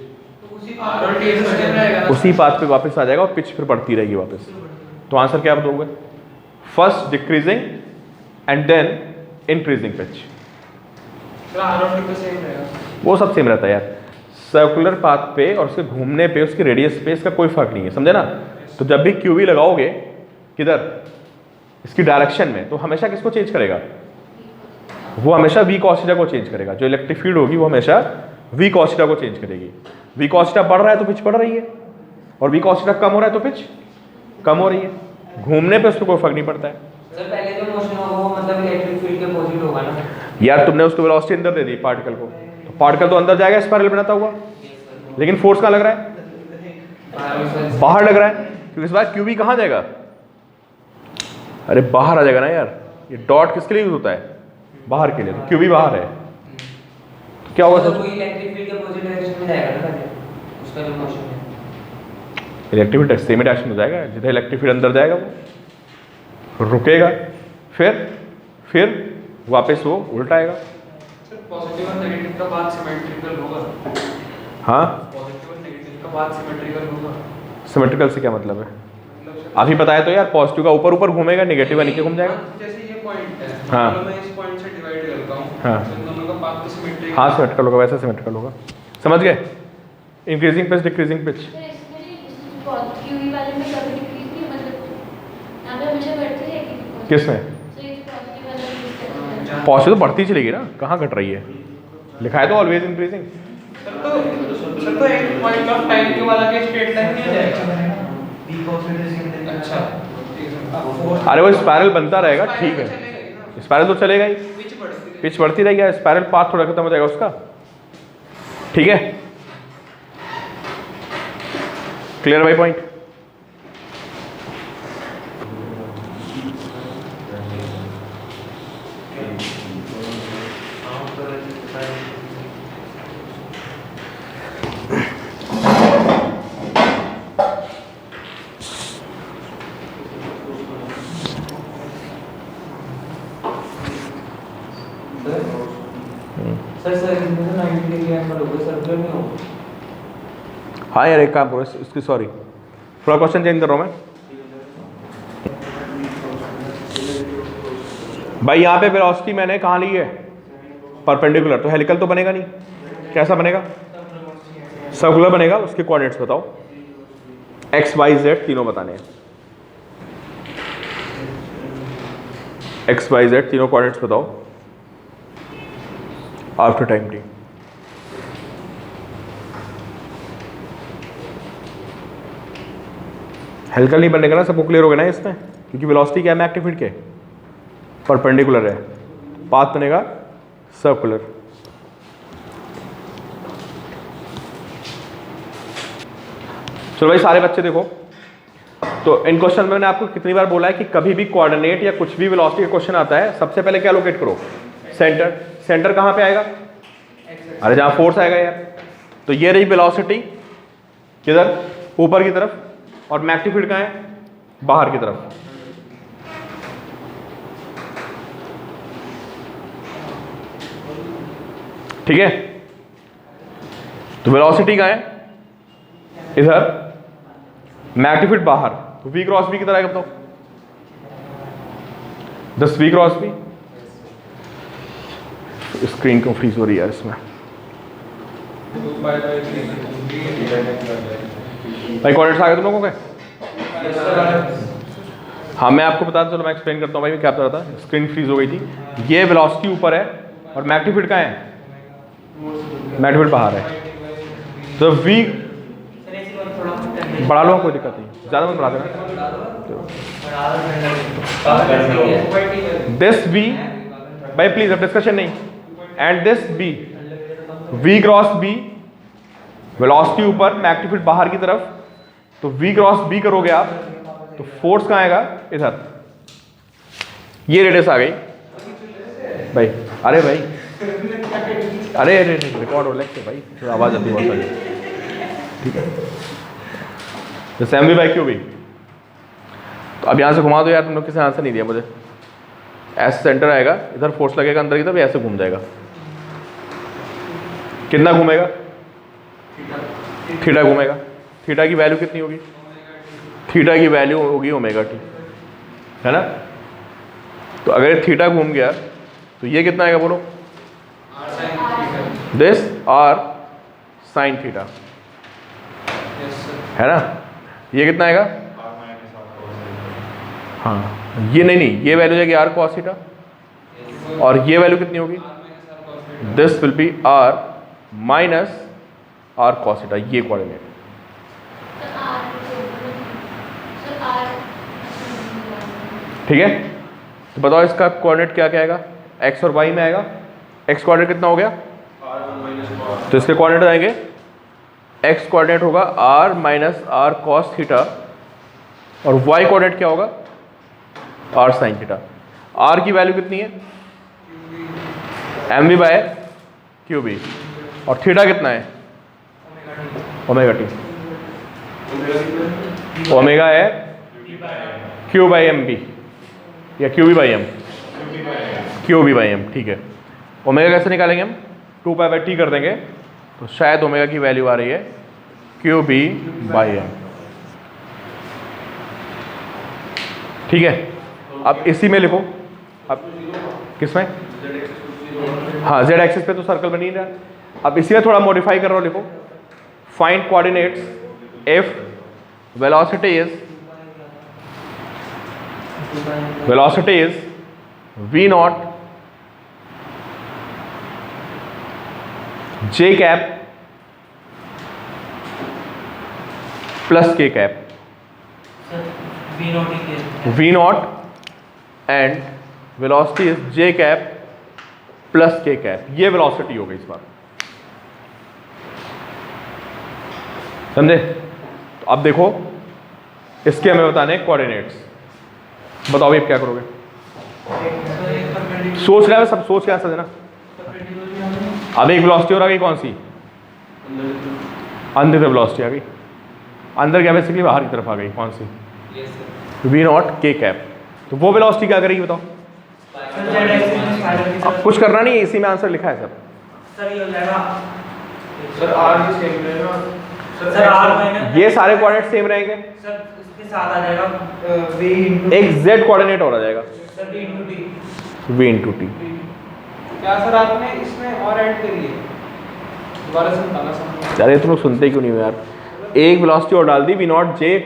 उसी पाथ पे वापस आ जाएगा और पिच फिर बढ़ती रहेगी वापस। तो आंसर क्या दोगे? First decreasing and then increasing pitch. वो सब सेम रहता है यार, सर्कुलर पाथ पे और उसके घूमने पे, उसके रेडियस पे इसका कोई फर्क नहीं है, समझे ना? तो जब भी क्यूवी लगाओगे किधर, इसकी डायरेक्शन में, तो हमेशा किसको चेंज करेगा? वो हमेशा वी कॉस थीटा को चेंज करेगा। जो इलेक्ट्रिक फील्ड होगी वो हमेशा वी कॉस थीटा को चेंज करेगी। वी कॉस थीटा बढ़ रहा है तो पिच बढ़ रही है, और वी कॉस थीटा कम हो रहा है तो पिच कम हो रही है। घूमने पे उसको कोई फर्क नहीं पड़ता है। सर पहले जो मोशन होगा वो मतलब इलेक्ट्रिक फील्ड के अपोजिट होगा ना? यार तुमने उसको वेलोसिटी अंदर दे दी पार्टिकल को, तो पार्टिकल तो अंदर जाएगा स्पाइरल बनाता हुआ, लेकिन फोर्स कहाँ लग रहा है? बाहर लग रहा है, क्योंकि इस बार क्यूबी कहाँ जाएगा? अरे बाहर आ जाएगा ना यार। ये डॉट किसके लिए यूज होता है? बाहर के लिए। तो क्यूबी बाहर है, तो क्या होगा? तो कोई इलेक्ट्रिक फील्ड के अपोजिट डायरेक्शन में जाएगा ना पहले, उसका जो मोशन है। इलेक्ट्रिक फील्ड सेम डायरेक्शन में जाएगा, जिधर इलेक्ट्रिक फील्ड अंदर जाएगा वो रुकेगा, फिर वापस वो उल्टा आएगा। पॉजिटिव और नेगेटिव का पाथ सिमेट्रिकल होगा। हाँ, पॉजिटिव और नेगेटिव का पाथ सिमेट्रिकल होगा। सिमेट्रिकल से क्या मतलब है? अभी बताया तो यार, पॉजिटिव का ऊपर ऊपर घूमेगा, नेगेटिव का नीचे घूम जाएगा। जैसे ये पॉइंट है, हाँ। तो मैं इस पॉइंट से डिवाइड करता हूं, हाँ। तो इन दोनों का पाथ तो सिमेट्रिकल। हाँ सिमेट्रिकल होगा, वैसा सिमेट्रिकल होगा। समझ गए? Increasing pitch decreasing pitch. तो इसमें क्यूवी वाले में कभी डिक्रीज नहीं, मतलब यहाँ पे हमेशा बढ़ती रहेगी। किसमें? तो ये जो पॉजिटिव वाला यूज करते हैं, पॉजिटिव तो बढ़ती चलेगी ना, कहाँ घट रही है? लिखा है तो ऑलवेज इंक्रीजिंग। सर तो एक पॉइंट ऑफ टाइम के बाद आगे स्ट्रेट लाइन नहीं आ जाएगा। अच्छा, अरे वो स्पाइरल बनता रहेगा, ठीक है, स्पाइरल तो चलेगा ही, पिच बढ़ती रहेगी, स्पाइरल पाथ थोड़ा खत्म हो जाएगा उसका, ठीक है? Clear by point? सर इसमें तो 90 डिग्री एंगल होगा, सर्कुलर नहीं होगा। हाँ यार एक काम करो, इसकी सॉरी थोड़ा क्वेश्चन चेंज कर रहा हूँ मैं। भाई यहाँ पे वेलोसिटी मैंने कहाँ ली है? परपेंडिकुलर, तो हेलिकल तो बनेगा नहीं, कैसा बनेगा? सर्कुलर बनेगा। उसके कोऑर्डिनेट्स बताओ, एक्स वाई जेड तीनों बताने हैं। एक्स वाई जेड तीनों कोऑर्डिनेट्स बताओ आफ्टर टाइम टी। हेलिकल नहीं बनेगा ना, सबको क्लियर हो गया ना इसमें? क्योंकि वेलोसिटी क्या है मैग्नेटिक फील्ड के? परपेंडिकुलर है, पाथ बनेगा सर्कुलर। चलो भाई सारे बच्चे देखो, तो इन क्वेश्चन में मैंने आपको कितनी बार बोला है कि कभी भी कोऑर्डिनेट या कुछ भी वेलोसिटी का क्वेश्चन आता है, सबसे पहले क्या लोकेट करो? सेंटर। सेंटर कहाँ पे आएगा? अरे जहाँ फोर्स आएगा यार। तो ये रही वेलोसिटी किधर? ऊपर की तरफ, और मैग्नेटिक फील्ड कहाँ है? बाहर की तरफ। ठीक है, तो वेलोसिटी कहाँ है? इधर, मैग्नेटिक फील्ड बाहर, तो v क्रॉस v किधर आएगा बताओ? 10 v क्रॉस v। स्क्रीन क्यों फ्रीज हो रही है यार इसमें? भाई कोऑर्डिनेट्स आ गए तुम लोगों के? हाँ मैं आपको बता दूं, चलो मैं एक्सप्लेन करता हूँ भाई, क्या बता रहा था, स्क्रीन फ्रीज हो गई थी। ये वेलोसिटी ऊपर है और मैग्नेटिक फील्ड कहाँ है? मैग्नेटिक फील्ड बाहर है। तो v बढ़ा लो, कोई दिक्कत नहीं, ज़्यादा मत बढ़ा देना। दिस बी भाई प्लीज अब डिस्कशन नहीं, and this B, v cross b, velocity ऊपर, मैग्नीट्यूड बाहर की तरफ, तो v क्रॉस b करोगे आप तो फोर्स कहाँ आएगा? इधर। ये रेडियस आ गई भाई। अरे भाई, अरे अरे रिकॉर्ड हो लेक्चर भाई, तो आवाज आती है बहुत सारी, ठीक है। जैसे M V by Q B, तो अब यहाँ से घुमा दो यार, तुम लोग किसी ने आंसर नहीं दिया मुझे। ऐसे सेंटर आएगा, इधर फोर्स लगेगा अंदर की तरफ, ऐसे घूम जाएगा। कितना घूमेगा? थीटा घूमेगा। थीटा की वैल्यू कितनी होगी? थीटा की वैल्यू होगी ओमेगा टी, है ना। तो अगर थीटा घूम गया तो ये कितना आएगा बोलो? दिस आर साइन थीटा, है ना। ये कितना आएगा? हाँ, ये नहीं, ये वैल्यू जाएगी आर कॉस थीटा, और ये वैल्यू कितनी होगी? This will be R minus R cos theta, ये कोऑर्डिनेट। ठीक है, तो बताओ इसका कोऑर्डिनेट क्या क्या आएगा? एक्स और वाई में आएगा। एक्स कोऑर्डिनेट कितना हो गया? तो इसके कोऑर्डिनेट आएंगे, एक्स कोऑर्डिनेट होगा R minus R cos theta, और वाई कोऑर्डिनेट क्या होगा? R sine theta. आर की वैल्यू कितनी है? M V by Q B, और थीटा कितना है? Omega T. ओमेगा है क्यू बाई एम बी, या Q B by M, Q B by M, ठीक है। ओमेगा कैसे निकालेंगे हम? 2 पाई बाई टी कर देंगे, तो शायद ओमेगा की वैल्यू आ रही है क्यू बी बाई एम, ठीक है। अब इसी में लिखो, अब किसमें? हाँ, जेड एक्सिस पे तो सर्कल बन ही रहा। अब इसी में थोड़ा मॉडिफाई कर रहा हूँ, लिखो find coordinates if velocity is v not j cap plus k cap, v not and velocity is j cap plus k cap. ये वेलोसिटी हो गई इस बार, समझे। तो अब देखो इसके हमें बताने कोऑर्डिनेट्स। बताओ अब क्या करोगे? सोच रहा है सब, सोच क्या समझना। अब एक वेलोसिटी और आ गई, कौन सी? अंदर की वेलोसिटी आ गई, अंदर क्या बेसिकली बाहर की तरफ आ गई, कौन सी? वी नॉट के कैप। तो वो वेलोसिटी क्या करेगी बताओ? अब कुछ करना नहीं है, इसी में आंसर लिखा है सब। सर आर भी सेम रहेगा। सर आर माइनस, ये सारे कोऑर्डिनेट सेम रहेंगे, सर उसके साथ आ जाएगा v इनटू, एक z कोऑर्डिनेट और आ जाएगा, sir v into t। v into T. क्या सर आपने इसमें और ऐड करी है? दोबारा से बताना समझ। अरे तुम लोग सुनते क्यों नहीं हो यार? एक वेलोसिटी और डाल दी, v nought j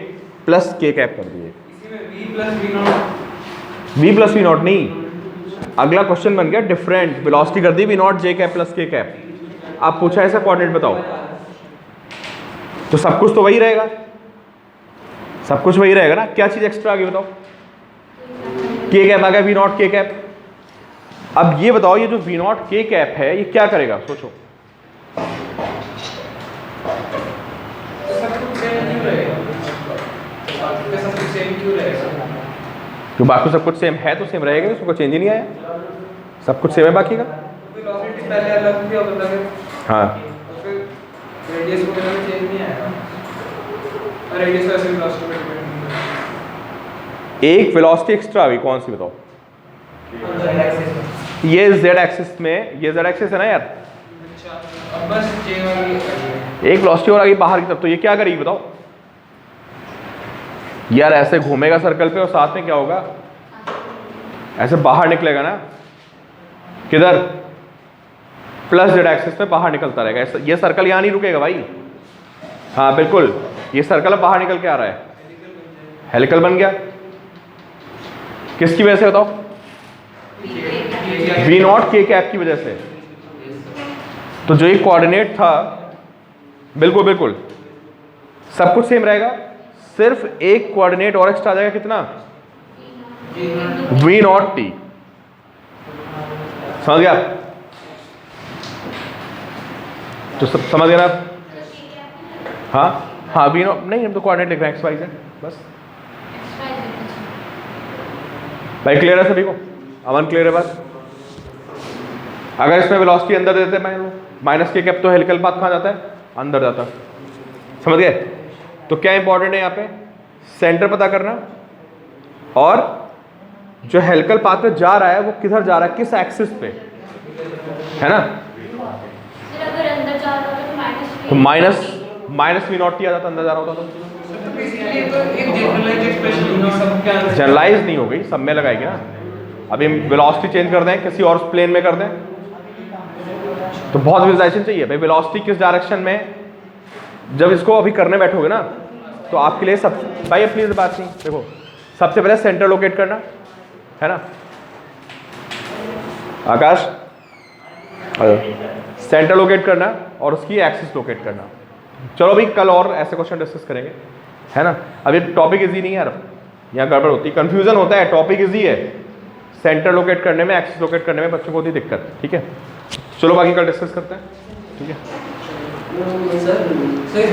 plus k cap कर दिए। इसी में v plus v nought, v plus v nought नहीं, अगला क्वेश्चन बन गया डिफरेंट। वेलोसिटी कर दी v nought j cap plus k cap, आप पूछा ऐसा कोऑर्डिनेट बताओ, तो सब कुछ तो वही रहेगा, सब कुछ वही रहेगा ना। क्या चीज एक्स्ट्रा आ गई बताओ? के कैप आ गया, वी नॉट के कैप। अब ये बताओ, ये जो वी नॉट के कैप है ये क्या करेगा? सोचो। सब कुछ सेम क्यों रहेगा? सब कुछ सेम क्यों रहेगा? जो बाकी सब कुछ सेम है तो सेम रहेगा, उसको चेंज ही नहीं आया, सब कुछ सेम है बाकी का। वेलोसिटी पहले अलग थी और मतलब हाँ, तो फिर रेडियस वगैरह में चेंज नहीं आएगा, और रेडियस वैसे वेलोसिटी में डिपेंड नहीं है। एक वेलोसिटी एक्स्ट्रा आ गई, कौन सी बताओ? ये z एक्सिस में, ये z एक्सिस है ना यार, अच्छा, अब बस j वाली एक वेलोसिटी और आ गई बाहर की तरफ, तो ये क्या करेगी बताओ? यार ऐसे घूमेगा सर्कल पे और साथ में क्या होगा? ऐसे बाहर निकलेगा ना, किधर? प्लस z एक्सिस पे बाहर निकलता रहेगा। ये सर्कल यहाँ नहीं रुकेगा भाई, हाँ बिल्कुल, ये सर्कल अब बाहर निकल के आ रहा है, हेलिकल बन गया। किसकी वजह से बताओ? वी नॉट के कैप की वजह से। तो जो एक कोऑर्डिनेट था, बिल्कुल बिल्कुल सब कुछ सेम रहेगा, सिर्फ एक कोऑर्डिनेट और एक्स्ट्रा आ जाएगा, कितना? V naught T. समझ गया? तो सब समझ गया ना? हाँ हाँ, वी नॉट नहीं, हम तो कोऑर्डिनेट लिख रहे हैं एक्स वाई जेड बस। भाई क्लियर है सभी को? अमन क्लियर है बात? अगर इसमें वेलोसिटी अंदर देते हैं माइनस के कैप, तो हेलिकल पाथ कहाँ जाता है? अंदर जाता है। समझ गए? तो क्या इंपॉर्टेंट है यहाँ पे? सेंटर पता करना, और जो हेलिकल पाथ पे जा रहा है वो किधर जा रहा है, किस एक्सिस पे, है ना? फिर अगर अंदर जा रहा हो तो माइनस तो माइनस वी नॉट टी आ जाता, अंदर जा रहा होता तो बेसिकली तो एक जनरलाइज एक्सप्रेशन होगी सबके अंदर। जनरलाइज नहीं हो गई, सब में लगाएगी ना। अभी वेलोसिटी चेंज कर दें, किसी और प्लेन में कर दें, तो बहुत विजुअलाइजेशन चाहिए भाई। वेलोसिटी किस डायरेक्शन में, जब इसको अभी करने बैठोगे ना, तो आपके लिए सब भाई अपनी बात नहीं। देखो, सबसे पहले सेंटर लोकेट करना है ना आकाश, सेंटर लोकेट करना और उसकी एक्सिस लोकेट करना। चलो भाई, कल और ऐसे क्वेश्चन डिस्कस करेंगे, है ना? अभी टॉपिक इजी नहीं है यार, यहाँ गड़बड़ होती है, कंफ्यूजन होता है। टॉपिक इजी है, सेंटर लोकेट करने में, एक्सिस लोकेट करने में बच्चों को होती दिक्कत, ठीक है? चलो बाकी कल डिस्कस करते हैं, ठीक है? सर